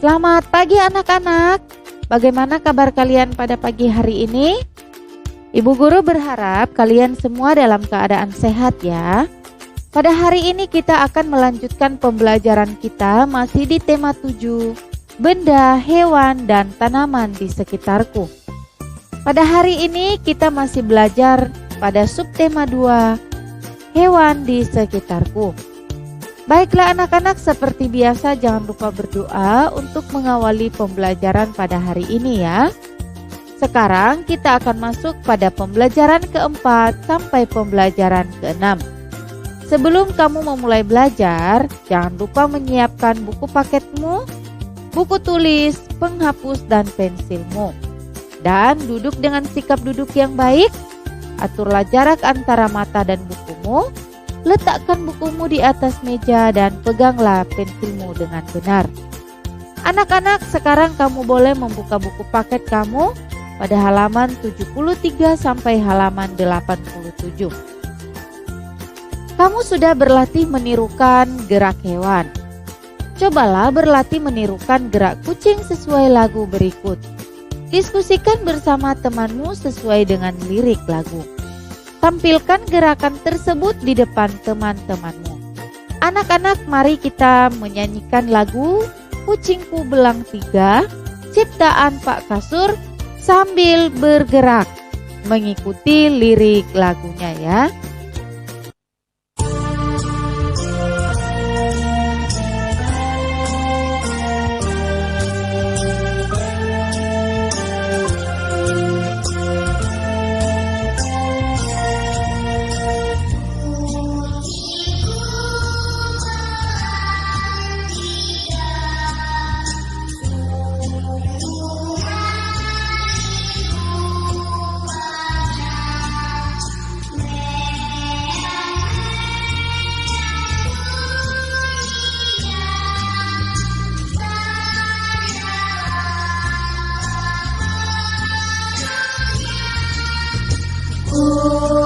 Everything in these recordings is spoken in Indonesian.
Selamat pagi anak-anak. Bagaimana kabar kalian pada pagi hari ini? Ibu guru berharap kalian semua dalam keadaan sehat ya. Pada hari ini kita akan melanjutkan pembelajaran kita masih di tema 7, benda, hewan, dan tanaman di sekitarku. Pada hari ini kita masih belajar pada subtema 2, hewan di sekitarku. Baiklah anak-anak, seperti biasa jangan lupa berdoa untuk mengawali pembelajaran pada hari ini ya. Sekarang kita akan masuk pada pembelajaran keempat sampai pembelajaran keenam. Sebelum kamu memulai belajar, jangan lupa menyiapkan buku paketmu, buku tulis, penghapus, dan pensilmu. Dan duduk dengan sikap duduk yang baik. Aturlah jarak antara mata dan bukumu. Letakkan bukumu di atas meja dan peganglah pensilmu dengan benar. Anak-anak, sekarang kamu boleh membuka buku paket kamu pada halaman 73 sampai halaman 87. Kamu sudah berlatih menirukan gerak hewan. Cobalah berlatih menirukan gerak kucing sesuai lagu berikut. Diskusikan bersama temanmu sesuai dengan lirik lagu. Tampilkan gerakan tersebut di depan teman-temanmu. Anak-anak, mari kita menyanyikan lagu Kucingku Belang 3 ciptaan Pak Kasur sambil bergerak mengikuti lirik lagunya ya.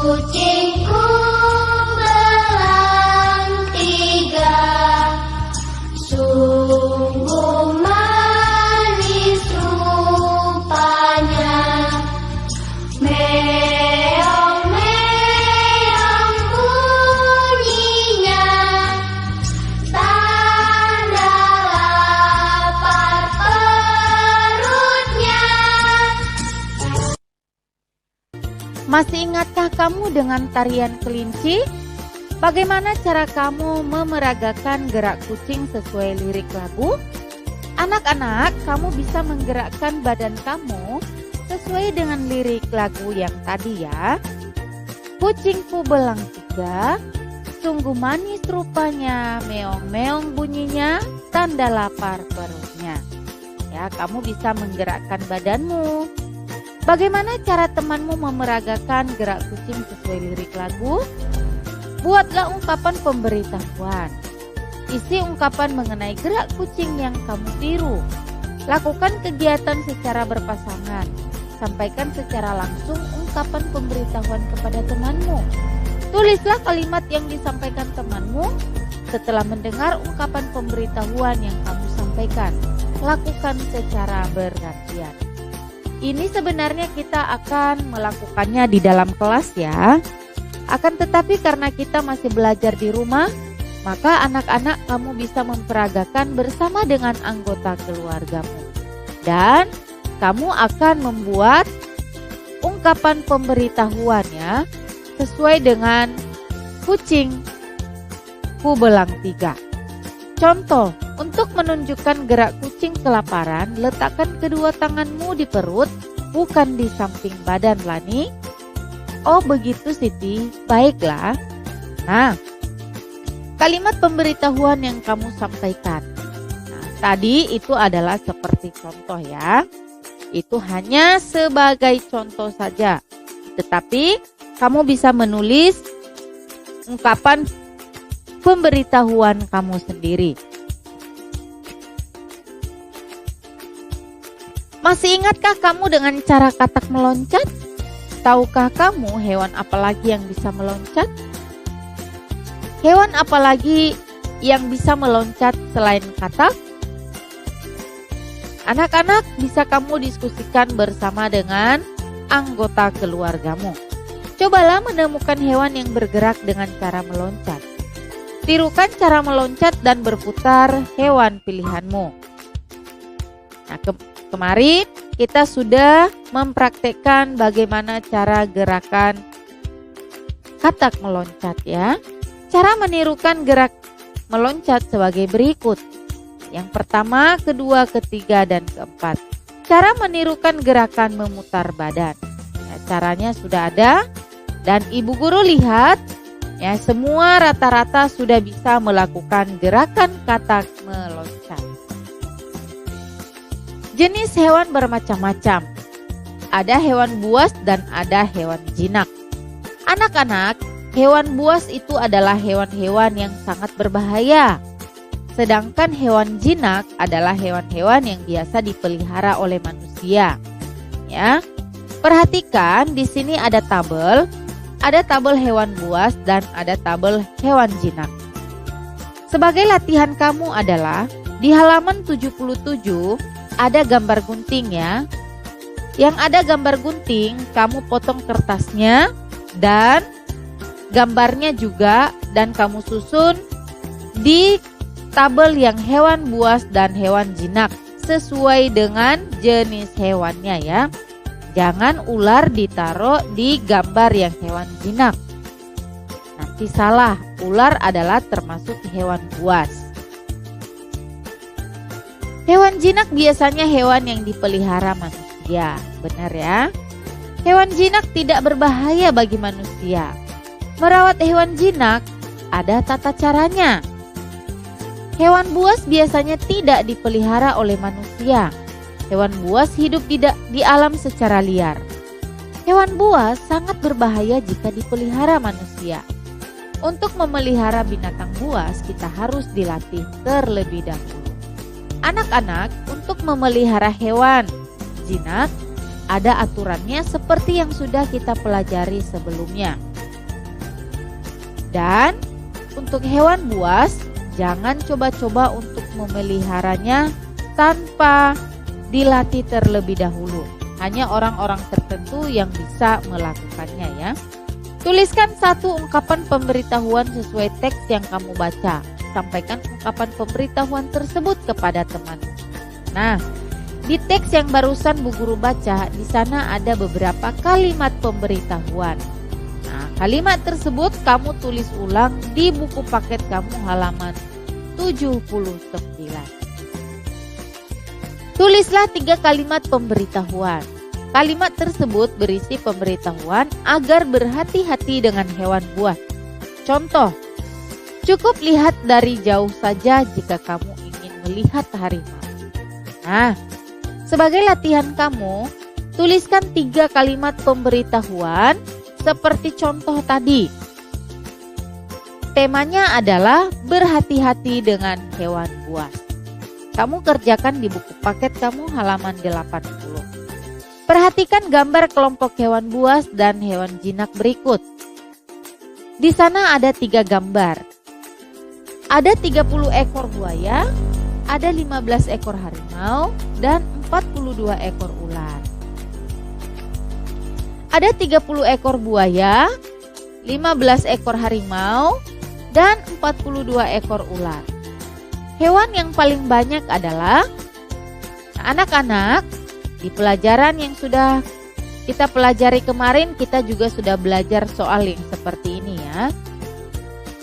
Kucingku belang 3, sungguh manis rupanya. Meong-meong bunyinya, tanda lapar perutnya. Masih ingatkah kamu dengan tarian kelinci? Bagaimana cara kamu memeragakan gerak kucing sesuai lirik lagu? Anak-anak, kamu bisa menggerakkan badan kamu sesuai dengan lirik lagu yang tadi ya. Kucingku belang 3, sungguh manis rupanya, meong-meong bunyinya, tanda lapar perutnya. Ya, kamu bisa menggerakkan badanmu. Bagaimana cara temanmu memeragakan gerak kucing sesuai lirik lagu? Buatlah ungkapan pemberitahuan. Isi ungkapan mengenai gerak kucing yang kamu tiru. Lakukan kegiatan secara berpasangan. Sampaikan secara langsung ungkapan pemberitahuan kepada temanmu. Tulislah kalimat yang disampaikan temanmu setelah mendengar ungkapan pemberitahuan yang kamu sampaikan. Lakukan secara bergantian. Ini sebenarnya kita akan melakukannya di dalam kelas ya. Akan tetapi karena kita masih belajar di rumah, maka anak-anak kamu bisa memperagakan bersama dengan anggota keluargamu. Dan kamu akan membuat ungkapan pemberitahuannya sesuai dengan kucingku belang 3. Contoh, untuk menunjukkan gerak kucing kelaparan, letakkan kedua tanganmu di perut, bukan di samping badan, Lani. Oh begitu Siti, baiklah. Nah, kalimat pemberitahuan yang kamu sampaikan. Nah, tadi itu adalah seperti contoh ya. Itu hanya sebagai contoh saja. Tetapi kamu bisa menulis ungkapan pemberitahuan kamu sendiri. Masih ingatkah kamu dengan cara katak meloncat? Tahukah kamu hewan apa lagi yang bisa meloncat? Hewan apa lagi yang bisa meloncat selain katak? Anak-anak, bisa kamu diskusikan bersama dengan anggota keluargamu. Cobalah menemukan hewan yang bergerak dengan cara meloncat. Tirukan cara meloncat dan berputar hewan pilihanmu. Nah, kemarin kita sudah mempraktekkan bagaimana cara gerakan katak meloncat ya. Cara menirukan gerak meloncat sebagai berikut. Yang pertama, kedua, ketiga, dan keempat. Cara menirukan gerakan memutar badan. Ya, caranya sudah ada dan ibu guru lihat ya, semua rata-rata sudah bisa melakukan gerakan katak meloncat. Jenis hewan bermacam-macam. Ada hewan buas dan ada hewan jinak. Anak-anak, hewan buas itu adalah hewan-hewan yang sangat berbahaya. Sedangkan hewan jinak adalah hewan-hewan yang biasa dipelihara oleh manusia. Ya. Perhatikan di sini ada tabel hewan buas dan ada tabel hewan jinak. Sebagai latihan kamu adalah di halaman 77 ada gambar gunting ya. Yang ada gambar gunting, kamu potong kertasnya dan gambarnya juga dan kamu susun di tabel yang hewan buas dan hewan jinak sesuai dengan jenis hewannya ya. Jangan ular ditaruh di gambar yang hewan jinak. Nanti salah, ular adalah termasuk hewan buas. Hewan jinak biasanya hewan yang dipelihara manusia, benar ya? Hewan jinak tidak berbahaya bagi manusia. Merawat hewan jinak ada tata caranya. Hewan buas biasanya tidak dipelihara oleh manusia. Hewan buas hidup di alam secara liar. Hewan buas sangat berbahaya jika dipelihara manusia. Untuk memelihara binatang buas, kita harus dilatih terlebih dahulu. Anak-anak, untuk memelihara hewan jinak, ada aturannya seperti yang sudah kita pelajari sebelumnya. Dan untuk hewan buas, jangan coba-coba untuk memeliharanya tanpa dilatih terlebih dahulu. Hanya orang-orang tertentu yang bisa melakukannya ya. Tuliskan satu ungkapan pemberitahuan sesuai teks yang kamu baca. Sampaikan ungkapan pemberitahuan tersebut kepada teman. Nah, di teks yang barusan Bu Guru baca, di sana ada beberapa kalimat pemberitahuan. Nah, kalimat tersebut kamu tulis ulang di buku paket kamu halaman 79. Tulislah 3 kalimat pemberitahuan. Kalimat tersebut berisi pemberitahuan agar berhati-hati dengan hewan buas. Contoh, cukup lihat dari jauh saja jika kamu ingin melihat harimau. Nah, sebagai latihan kamu, tuliskan 3 kalimat pemberitahuan seperti contoh tadi. Temanya adalah berhati-hati dengan hewan buas. Kamu kerjakan di buku paket kamu halaman 80. Perhatikan gambar kelompok hewan buas dan hewan jinak berikut. Di sana ada 3 gambar. Ada 30 ekor buaya, ada 15 ekor harimau, dan 42 ekor ular. Ada 30 ekor buaya, 15 ekor harimau, dan 42 ekor ular. Hewan yang paling banyak adalah anak-anak. Di pelajaran yang sudah kita pelajari kemarin, kita juga sudah belajar soal yang seperti ini ya.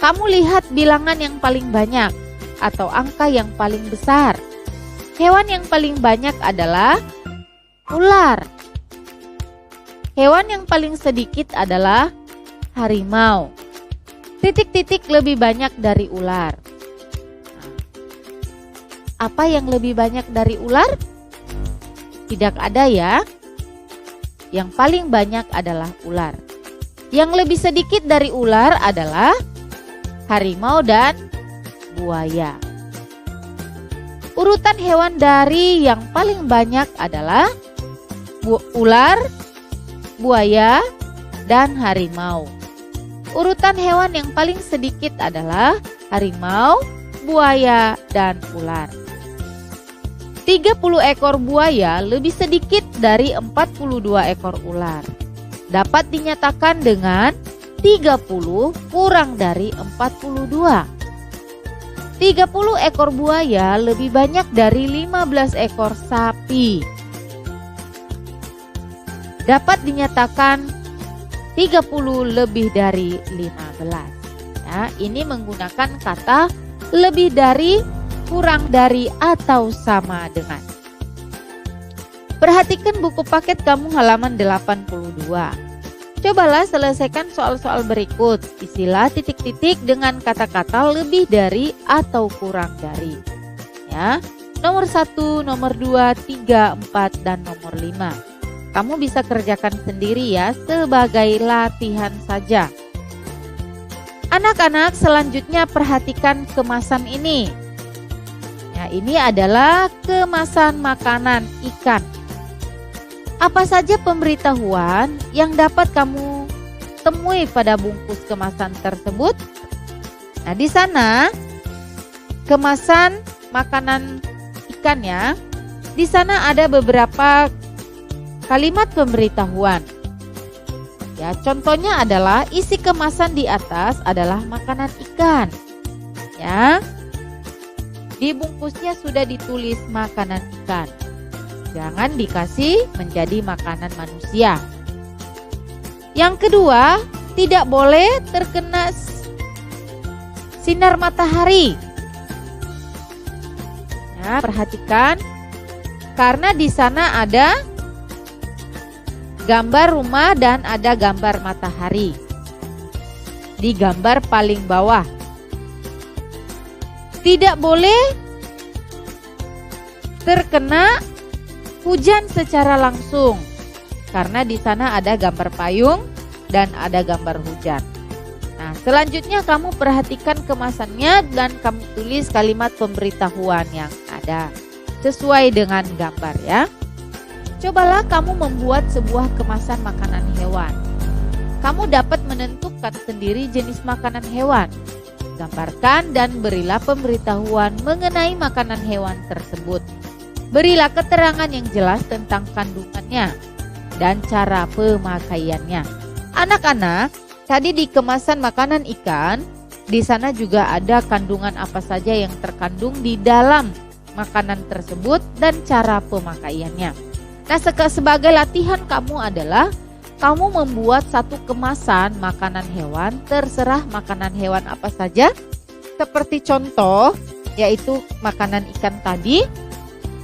Kamu lihat bilangan yang paling banyak atau angka yang paling besar. Hewan yang paling banyak adalah ular. Hewan yang paling sedikit adalah harimau. Titik-titik lebih banyak dari ular. Apa yang lebih banyak dari ular? Tidak ada ya. Yang paling banyak adalah ular. Yang lebih sedikit dari ular adalah harimau dan buaya. Urutan hewan dari yang paling banyak adalah ular, buaya, dan harimau. Urutan hewan yang paling sedikit adalah harimau, buaya, dan ular. 30 ekor buaya lebih sedikit dari 42 ekor ular. Dapat dinyatakan dengan 30 kurang dari 42. 30 ekor buaya lebih banyak dari 15 ekor sapi. Dapat dinyatakan 30 lebih dari 15. Ya, ini menggunakan kata lebih dari, kurang dari, atau sama dengan. Perhatikan buku paket kamu halaman 82. Cobalah selesaikan soal-soal berikut. Isilah titik-titik dengan kata-kata lebih dari atau kurang dari. Ya, nomor 1, nomor 2, 3, 4, dan nomor 5. Kamu bisa kerjakan sendiri ya, sebagai latihan saja. Anak-anak, selanjutnya perhatikan kemasan ini. Ya, ini adalah kemasan makanan ikan. Apa saja pemberitahuan yang dapat kamu temui pada bungkus kemasan tersebut? Nah, di sana kemasan makanan ikan ya. Di sana ada beberapa kalimat pemberitahuan. Ya, contohnya adalah isi kemasan di atas adalah makanan ikan. Ya. Di bungkusnya sudah ditulis makanan ikan. Jangan dikasih menjadi makanan manusia. Yang kedua, tidak boleh terkena sinar matahari. Ya, perhatikan karena di sana ada gambar rumah dan ada gambar matahari. Di gambar paling bawah. Tidak boleh terkena hujan secara langsung. Karena di sana ada gambar payung dan ada gambar hujan. Nah, selanjutnya kamu perhatikan kemasannya dan kamu tulis kalimat pemberitahuan yang ada sesuai dengan gambar ya. Cobalah kamu membuat sebuah kemasan makanan hewan. Kamu dapat menentukan sendiri jenis makanan hewan. Gambarkan dan berilah pemberitahuan mengenai makanan hewan tersebut. Berilah keterangan yang jelas tentang kandungannya dan cara pemakaiannya. Anak-anak, tadi di kemasan makanan ikan, di sana juga ada kandungan apa saja yang terkandung di dalam makanan tersebut dan cara pemakaiannya. Nah, sebagai latihan kamu adalah kamu membuat satu kemasan makanan hewan, terserah makanan hewan apa saja. Seperti contoh, yaitu makanan ikan tadi.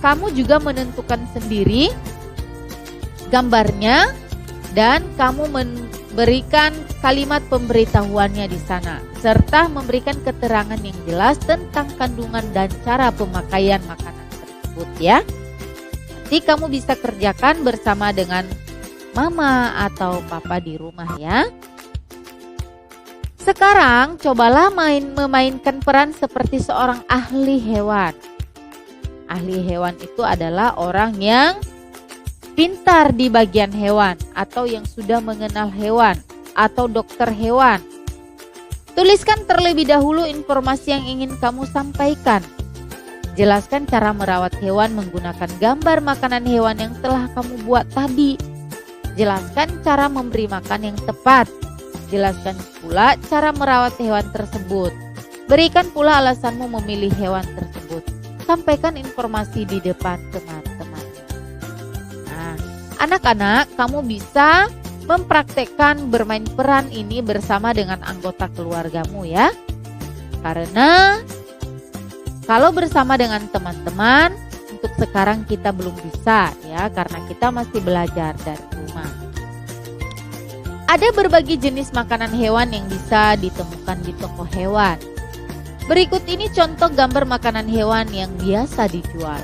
Kamu juga menentukan sendiri gambarnya dan kamu memberikan kalimat pemberitahuannya di sana. Serta memberikan keterangan yang jelas tentang kandungan dan cara pemakaian makanan tersebut ya. Nanti kamu bisa kerjakan bersama dengan mama atau papa di rumah ya. Sekarang cobalah memainkan peran seperti seorang ahli hewan. Ahli hewan itu adalah orang yang pintar di bagian hewan atau yang sudah mengenal hewan atau dokter hewan. Tuliskan terlebih dahulu informasi yang ingin kamu sampaikan. Jelaskan cara merawat hewan menggunakan gambar makanan hewan yang telah kamu buat tadi. Jelaskan cara memberi makan yang tepat. Jelaskan pula cara merawat hewan tersebut. Berikan pula alasanmu memilih hewan tersebut. Sampaikan informasi di depan teman-teman. Nah, anak-anak, kamu bisa mempraktekkan bermain peran ini bersama dengan anggota keluargamu ya. Karena kalau bersama dengan teman-teman, untuk sekarang kita belum bisa ya, karena kita masih belajar dari rumah. Ada berbagai jenis makanan hewan yang bisa ditemukan di toko hewan. Berikut ini contoh gambar makanan hewan yang biasa dijual.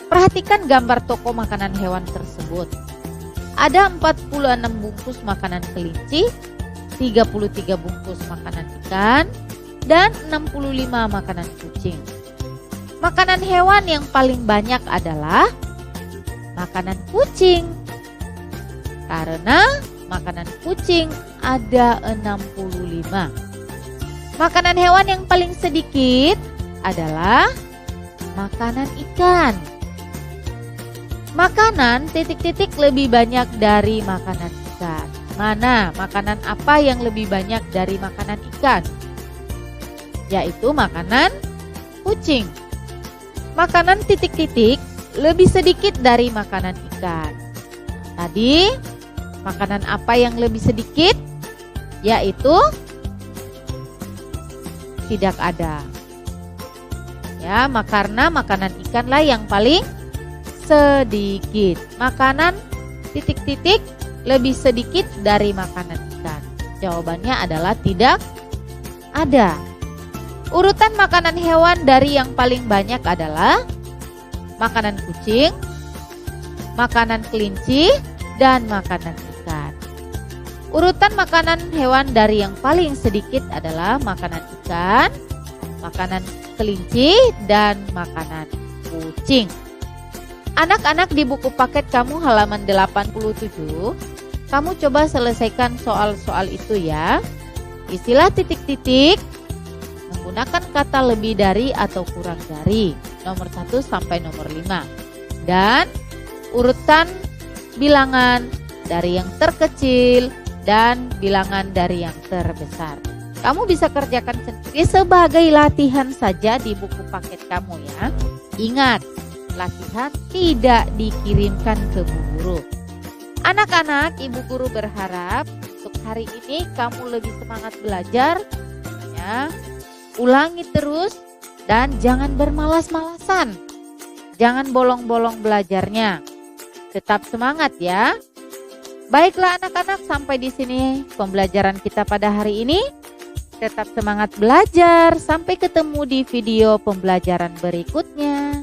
Perhatikan gambar toko makanan hewan tersebut. Ada 46 bungkus makanan kelinci, 33 bungkus makanan ikan, dan 65 makanan kucing. Makanan hewan yang paling banyak adalah makanan kucing. Karena makanan kucing ada 65. Makanan hewan yang paling sedikit adalah makanan ikan. Makanan titik-titik lebih banyak dari makanan ikan. Mana makanan apa yang lebih banyak dari makanan ikan? Yaitu makanan kucing. Makanan titik-titik lebih sedikit dari makanan ikan. Tadi makanan apa yang lebih sedikit? Yaitu tidak ada. Ya, karena makanan ikanlah yang paling sedikit. Makanan titik-titik lebih sedikit dari makanan ikan. Jawabannya adalah tidak ada. Urutan makanan hewan dari yang paling banyak adalah makanan kucing, makanan kelinci, dan makanan ikan. Urutan makanan hewan dari yang paling sedikit adalah makanan ikan, makanan kelinci, dan makanan kucing. Anak-anak, di buku paket kamu halaman 87, kamu coba selesaikan soal-soal itu ya. Istilah titik-titik menggunakan kata lebih dari atau kurang dari, nomor 1 sampai nomor 5. Dan urutan bilangan dari yang terkecil dan bilangan dari yang terbesar. Kamu bisa kerjakan sendiri sebagai latihan saja di buku paket kamu ya. Ingat, latihan tidak dikirimkan ke Bu Guru. Anak-anak, Ibu Guru berharap untuk hari ini kamu lebih semangat belajar ya. Ulangi terus dan jangan bermalas-malasan. Jangan bolong-bolong belajarnya. Tetap semangat ya. Baiklah anak-anak, sampai di sini pembelajaran kita pada hari ini. Tetap semangat belajar. Sampai ketemu di video pembelajaran berikutnya.